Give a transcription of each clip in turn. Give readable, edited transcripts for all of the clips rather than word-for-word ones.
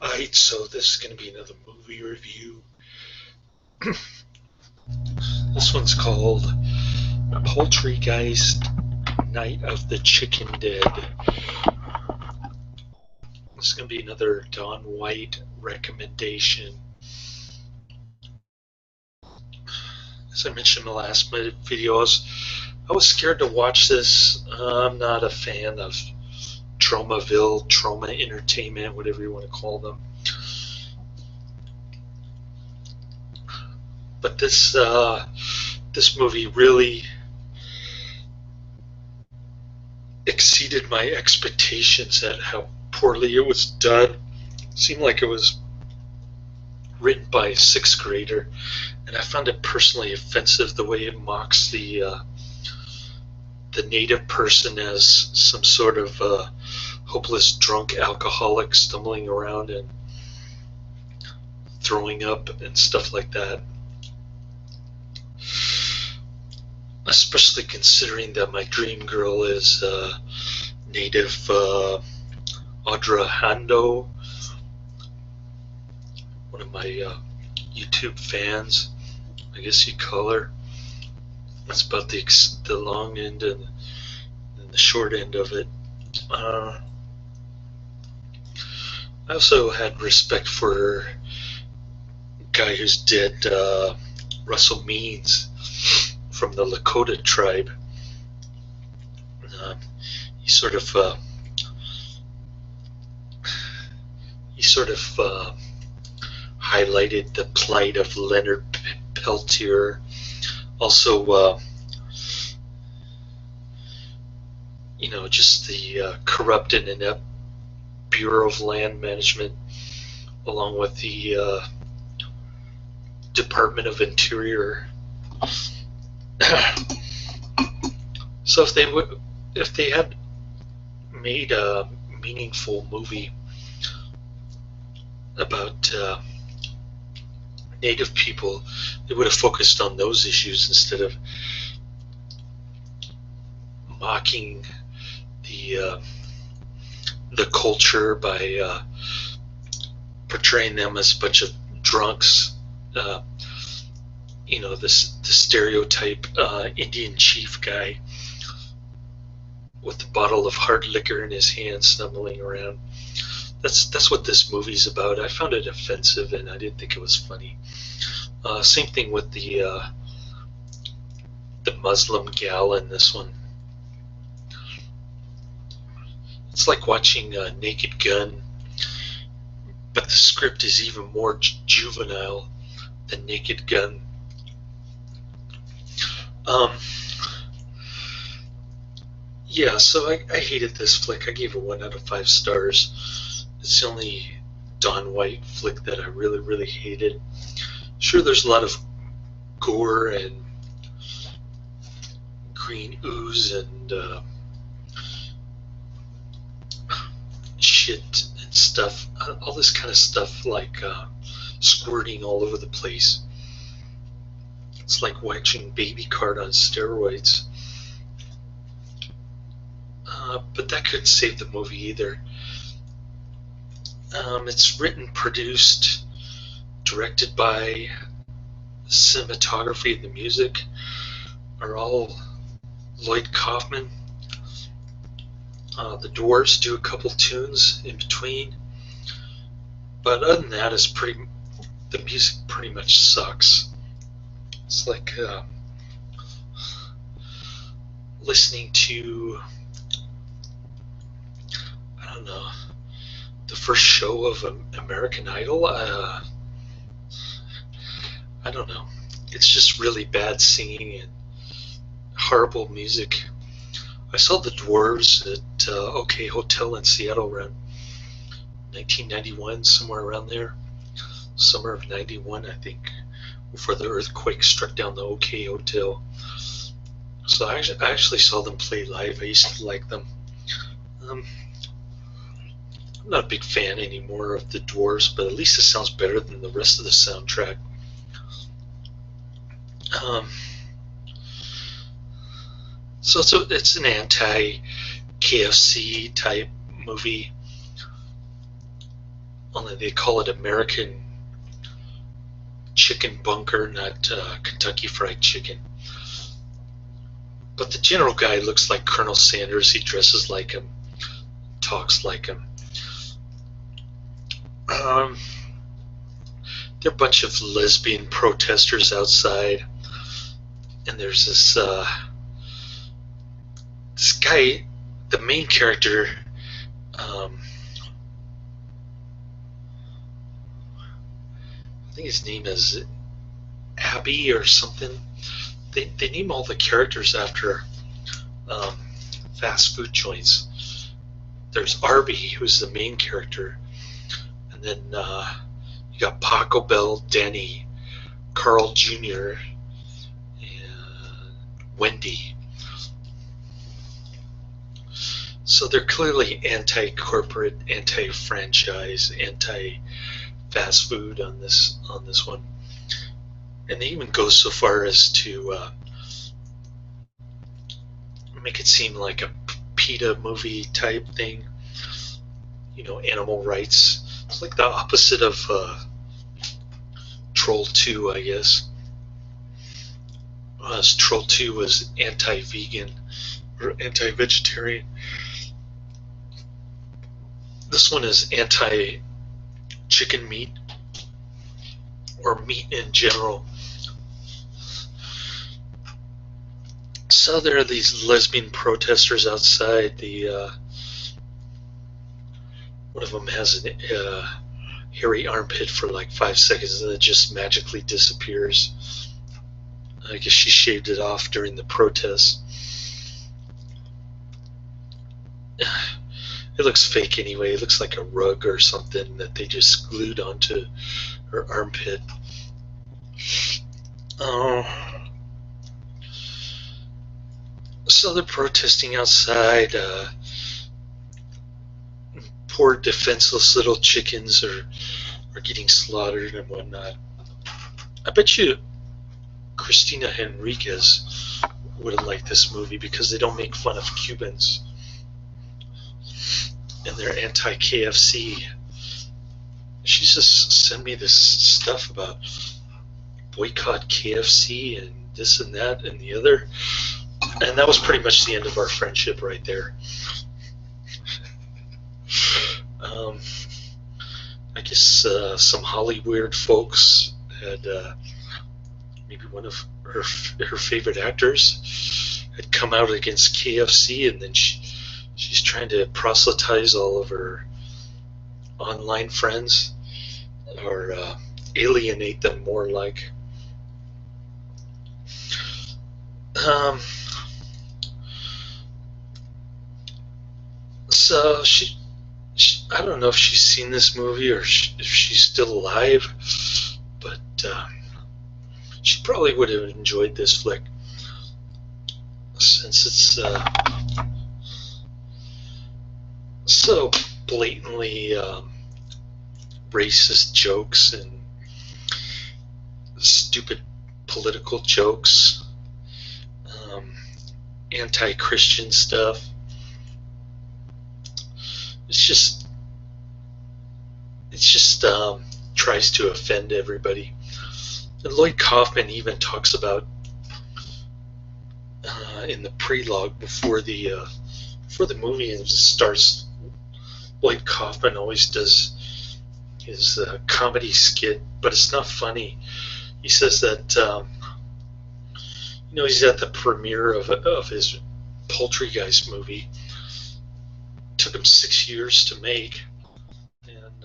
Alright, so this is going to be another movie review. This one's called Poultrygeist, Night of the Chicken Dead. This is going to be another Don White recommendation. As I mentioned in the last video, I was scared to watch this. I'm not a fan of Traumaville, trauma entertainment, whatever you want to call them. But this movie really exceeded my expectations at how poorly it was done. It seemed like it was written by a sixth grader, and I found it personally offensive the way it mocks the native person as some sort of hopeless drunk alcoholic stumbling around and throwing up and stuff like that. Especially considering that my dream girl is native Audra Hando, one of my YouTube fans, I guess you'd call her. That's about the long end and the short end of it. I also had respect for a guy who's dead, Russell Means, from the Lakota tribe. He sort of highlighted the plight of Leonard Peltier. Also, just the corrupt and inept Bureau of Land Management, along with the Department of Interior. So if they had made a meaningful movie about Native people, they would have focused on those issues instead of mocking the culture by portraying them as a bunch of drunks. The stereotype Indian chief guy with the bottle of hard liquor in his hand stumbling around. That's what this movie's about. I found it offensive and I didn't think it was funny. Same thing with the Muslim gal in this one. It's like watching Naked Gun, but the script is even more juvenile than Naked Gun. Yeah, so I hated this flick. I gave it 1 out of 5 stars. It's the only Don White flick that I really, really hated. Sure, there's a lot of gore and green ooze and shit and stuff. All this kind of stuff, like squirting all over the place. It's like watching Baby Cart on steroids. But that couldn't save the movie either. It's written, produced, directed by Cinematography, and the music are all Lloyd Kaufman. The Dwarves do a couple tunes in between, but other than that, the music pretty much sucks. It's like listening to, I don't know, the first show of American Idol. I don't know. It's just really bad singing and horrible music. I saw the Dwarves at OK Hotel in Seattle around 1991, somewhere around there. Summer of 91, I think, before the earthquake struck down the OK Hotel. So I actually saw them play live. I used to like them. I'm not a big fan anymore of the Dwarves, but at least it sounds better than the rest of the soundtrack. So it's an anti-KFC type movie. only they call it American chicken bunker, not Kentucky Fried Chicken. But the general guy looks like Colonel Sanders. He dresses like him, talks like him. There are a bunch of lesbian protesters outside, and there's this guy, the main character. I think his name is Abby or something. They name all the characters after fast food joints. There's Arby, who's the main character, and then you got Paco Bell, Denny, Carl Jr., and Wendy. So they're clearly anti-corporate, anti-franchise, anti-fast food on this one. And they even go so far as to make it seem like a PETA movie type thing. You know, animal rights. It's like the opposite of Troll 2, I guess. Troll 2 was anti-vegan or anti-vegetarian. This one is anti-chicken meat or meat in general. So there are these lesbian protesters outside. One of them has a hairy armpit for like 5 seconds and then it just magically disappears. I guess she shaved it off during the protest. It looks fake anyway. It looks like a rug or something that they just glued onto her armpit. So they're protesting outside. Poor defenseless little chickens are getting slaughtered and whatnot. I bet you Christina Henriquez would have liked this movie because they don't make fun of Cubans. And they're anti-KFC. She just sent me this stuff about boycott KFC and this and that and the other. And that was pretty much the end of our friendship right there. I guess some Hollywood folks had maybe one of her favorite actors had come out against KFC, and then she's trying to proselytize all of her online friends or alienate them more like. So I don't know if she's seen this movie or if she's still alive, but she probably would have enjoyed this flick since it's so blatantly racist jokes and stupid political jokes, anti-Christian stuff. It's just tries to offend everybody. And Lloyd Kaufman even talks about in the prelogue before the movie and starts. Lloyd Kaufman always does his comedy skit, but it's not funny. He says that he's at the premiere of his Poultrygeist movie. Took him 6 years to make, and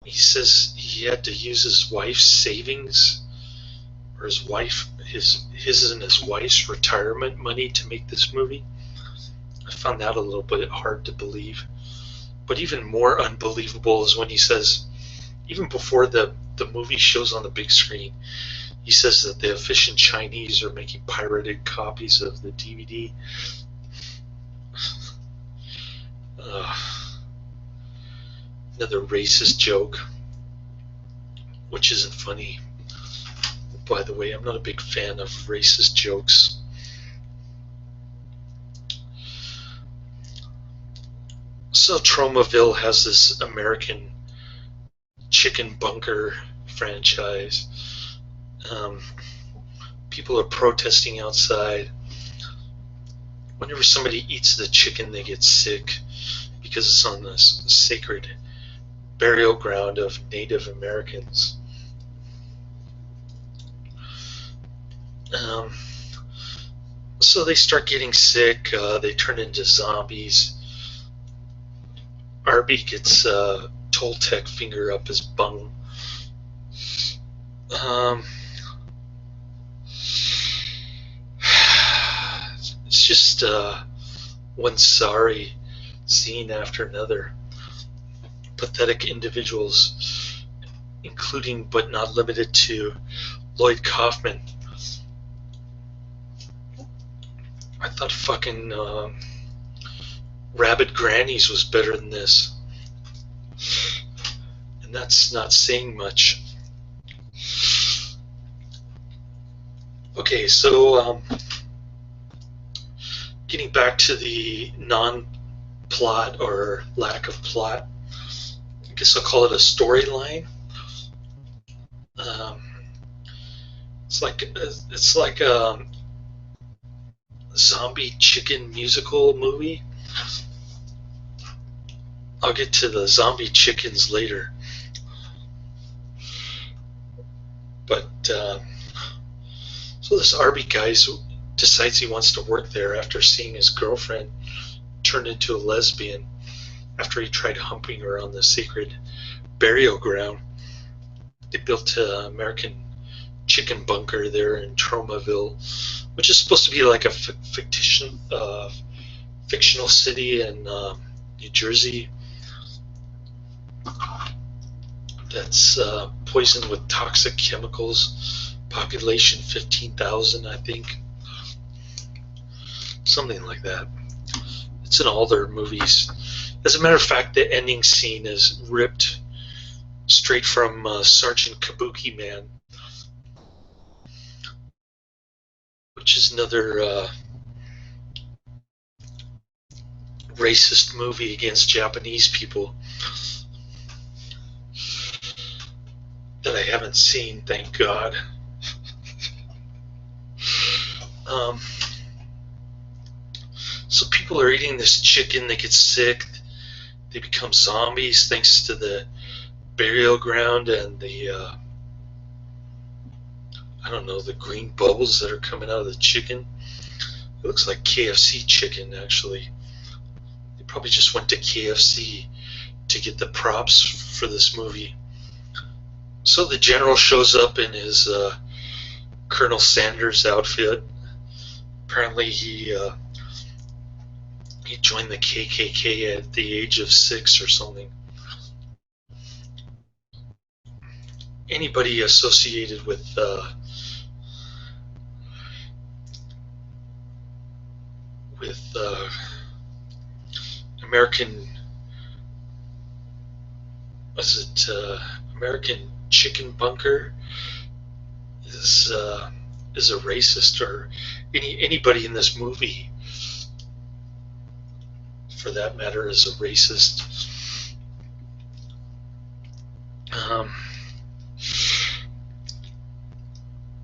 he says he had to use his wife's savings, or his and his wife's retirement money to make this movie. I found that a little bit hard to believe, but even more unbelievable is when he says, even before the movie shows on the big screen, he says that the efficient Chinese are making pirated copies of the DVD. Another racist joke, which isn't funny. By the way, I'm not a big fan of racist jokes. So Tromaville has this American chicken bunker franchise. Um, People are protesting outside. Whenever somebody eats the chicken, they get sick because it's on the sacred burial ground of Native Americans. Um, so they start getting sick. They turn into zombies. Arby gets Toltec finger up his bung. Um, it's just one sorry scene after another. Pathetic individuals, including but not limited to Lloyd Kaufman. I thought fucking Rabid Grannies was better than this. And that's not saying much. Okay, so getting back to the non-plot or lack of plot, I guess I'll call it a storyline. It's like a zombie chicken musical movie. I'll get to the zombie chickens later. But so this Arby guy decides he wants to work there after seeing his girlfriend turn into a lesbian after he tried humping her on the sacred burial ground. They built an American chicken bunker there in Tromaville, which is supposed to be like a fictional city in New Jersey that's poisoned with toxic chemicals. Population 15,000, I think. Something like that. It's in all their movies. As a matter of fact, the ending scene is ripped straight from Sergeant Kabuki Man, which is another racist movie against Japanese people that I haven't seen, thank God. So people are eating this chicken, they get sick, they become zombies thanks to the burial ground and the I don't know, the green bubbles that are coming out of the chicken. It looks like KFC chicken, actually. They probably just went to KFC to get the props for this movie. So the general shows up in his Colonel Sanders outfit. Apparently he joined the KKK at the age of 6 or something. Anybody associated with American, American chicken bunker is a racist, or anybody in this movie, for that matter, is a racist.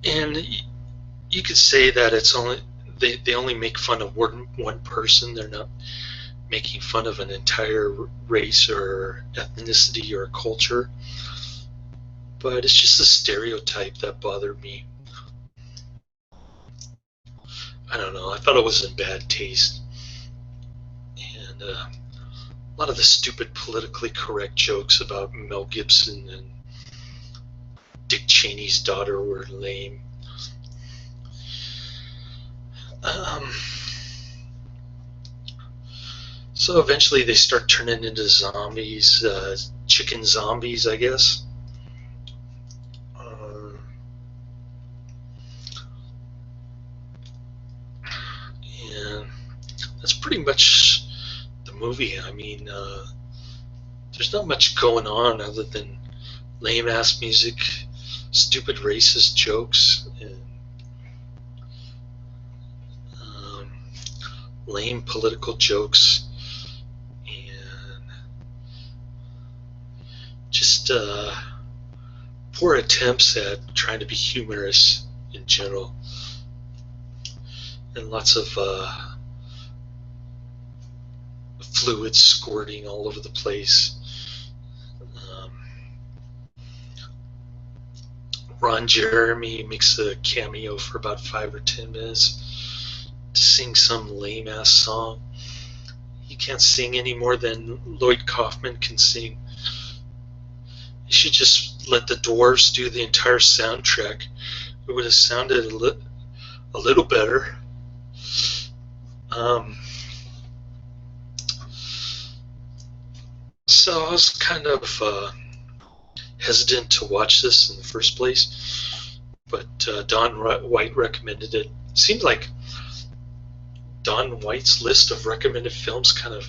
And you could say that it's only they only make fun of one person. They're not making fun of an entire race or ethnicity or culture. But it's just a stereotype that bothered me. I don't know. I thought it was in bad taste. And a lot of the stupid politically correct jokes about Mel Gibson and Dick Cheney's daughter were lame. So eventually they start turning into zombies, chicken zombies, I guess. And that's pretty much the movie. I mean, there's not much going on other than lame-ass music, stupid racist jokes, and lame political jokes, and just poor attempts at trying to be humorous in general, and lots of fluid squirting all over the place. Ron Jeremy makes a cameo for about 5 or 10 minutes to sing some lame ass song. He can't sing any more than Lloyd Kaufman can sing. You should just let the Dwarves do the entire soundtrack. It would have sounded a little better. So I was kind of hesitant to watch this in the first place, but Don White recommended it. It seemed like Don White's list of recommended films kind of,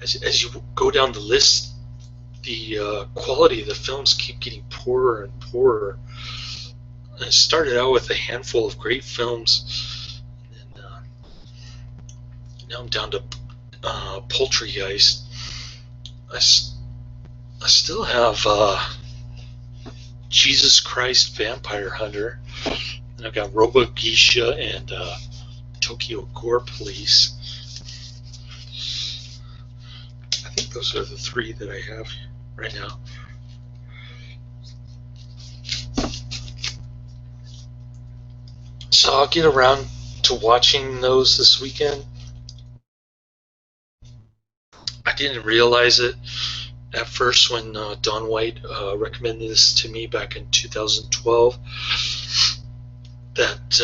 as you go down the list, the quality of the films keep getting poorer and poorer. And it started out with a handful of great films, and then now I'm down to Poultrygeist. I still have Jesus Christ Vampire Hunter, and I've got Robo Geisha and Tokyo Gore Police. I think those are the 3 that I have right now. So I'll get around to watching those this weekend. I didn't realize it at first when Don White recommended this to me back in 2012 that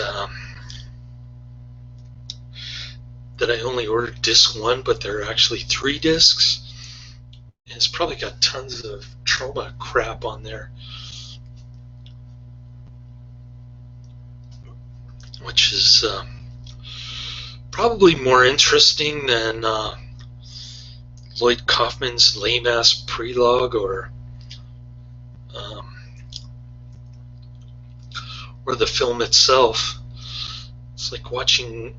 I only ordered disc 1, but there are actually 3 discs. And it's probably got tons of trauma crap on there, which is probably more interesting than Lloyd Kaufman's lame-ass prelogue or the film itself. It's like watching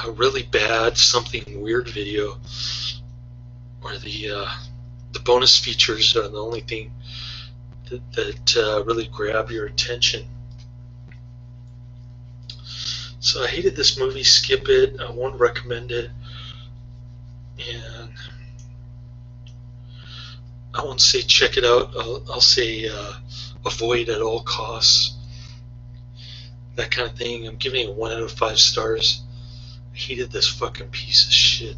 a really bad something weird video, where the bonus features are the only thing that really grab your attention. So I hated this movie. Skip it. I won't recommend it. And I won't say check it out. I'll say avoid at all costs. That kind of thing. I'm giving it 1 out of 5 stars. I hated this fucking piece of shit.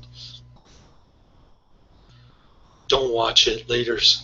Don't watch it. Laters.